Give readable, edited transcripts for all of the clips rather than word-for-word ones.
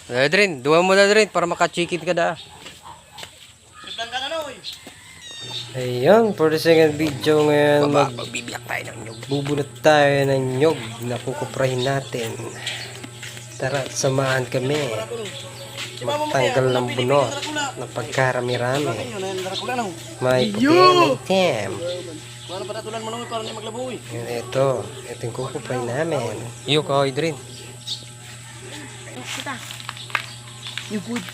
Drin, duwa mo na Drin para maka-chicken ka da. Ayan, for the second video ngayon, magbibiyak tayo ng nyog. Bubunot tayo ng nyog na kukuprahin natin. Tara, samahan kami. Magtanggal ng bunot na pagkarami-rami. May puti, may tem. Ito yung kukuprahin namin. Iyo ka, Drin. You good.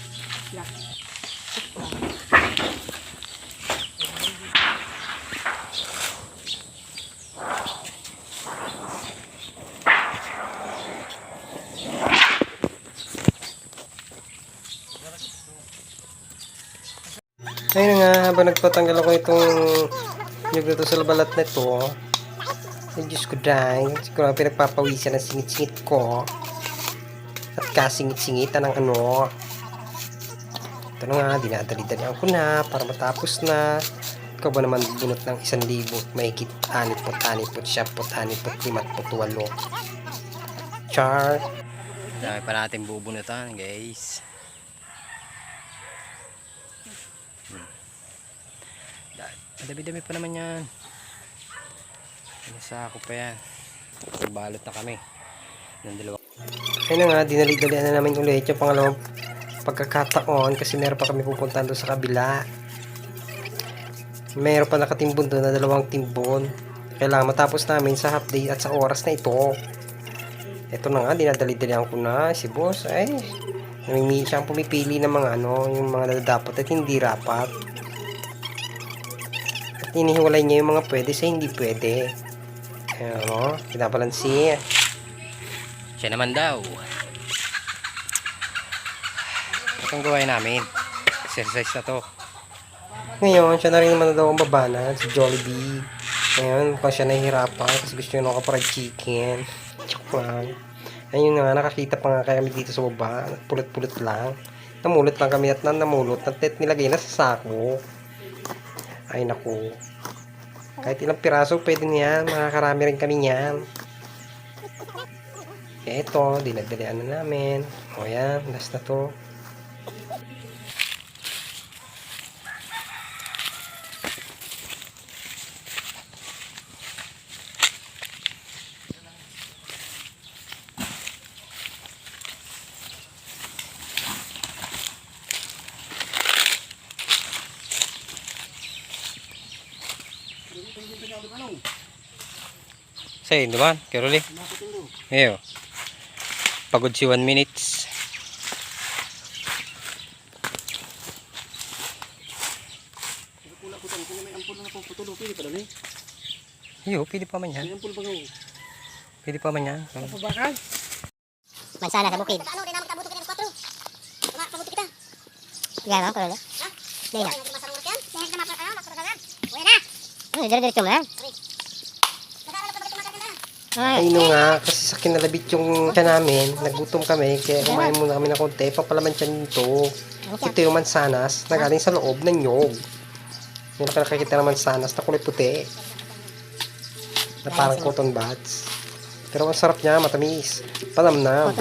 Ayun nga, habang nagpatanggal ako itong nyug na ito sa balat na ito, ay Diyos ko dahil, siguro pinagpapawisan ng singit-singit ko at kasingit-singitan ng ano. Ito na nga, dinadali-dalian ko na para matapos na. Ikaw ba naman bunot ng 1,000, mahigit 6, 7, 8, char. Dami pa natin bubunutan, guys. Dami-dami pa naman yan. Nasa ako pa yan. Balot na kami ng dalawa. Ayun na nga, dinali-dalian na namin ulit yung pangalawang pagkakataon kasi meron pa kami pupuntahan doon sa kabila. Meron pa nakatimbon doon na 2 timbon. Kailangan matapos namin sa half day at sa oras na ito. Ito na nga, dinadali-dalian ko na si boss. Ay, namimili siyang pumipili ng mga ano, yung mga dapat at hindi rapat. At inihiwalay niya yung mga pwede sa hindi pwede. Ayan o, pinabalansi. Siya naman daw. Itong gawain namin. Exercise na to. Ngayon, siya na rin naman daw ang babanan, si Jollibee. Ngayon, pa siya nahihirapan kasi gusto niya ng fried chicken. Joke lang. Ayun nga, nakakita pa nga kami dito sa baba. Pulot-pulot lang. Namulot lang kami at namulot. At nilagay na sa sako. Ay naku. Kahit ilang piraso pwede niyan. Makakarami rin kami niyan. Eto, dinagdalian na namin. O yan, last na to. Say, diba? Keroli? Ayo. Pagod si 1 minutes. Iyo, pili pa man yan. Pili pa man yan. Mansana sa bukid. Yan ang pala. Dahil na. Dire-diretso mo yan. Ayun nga, kasi sa kinalabit yung siya namin, nagutom kami, kaya kumain muna kami ng konti, papalaman siya nito. Ito yung mansanas na galing sa loob ng nyog. Yung nakakakita ng mansanas na kulay puti. Na parang cotton buds. Pero ang sarap niya, matamis, panamnam,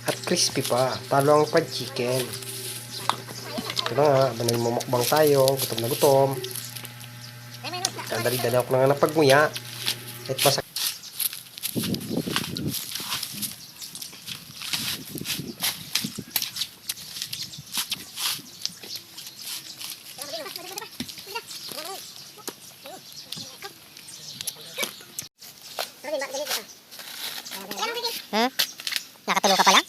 at crispy pa. Talo ang fried chicken. Ito na nga, abanay mumukbang tayo, gutom na gutom. Dali-dali ako na nga napagmuya. At masak. Nakatulog ka pala?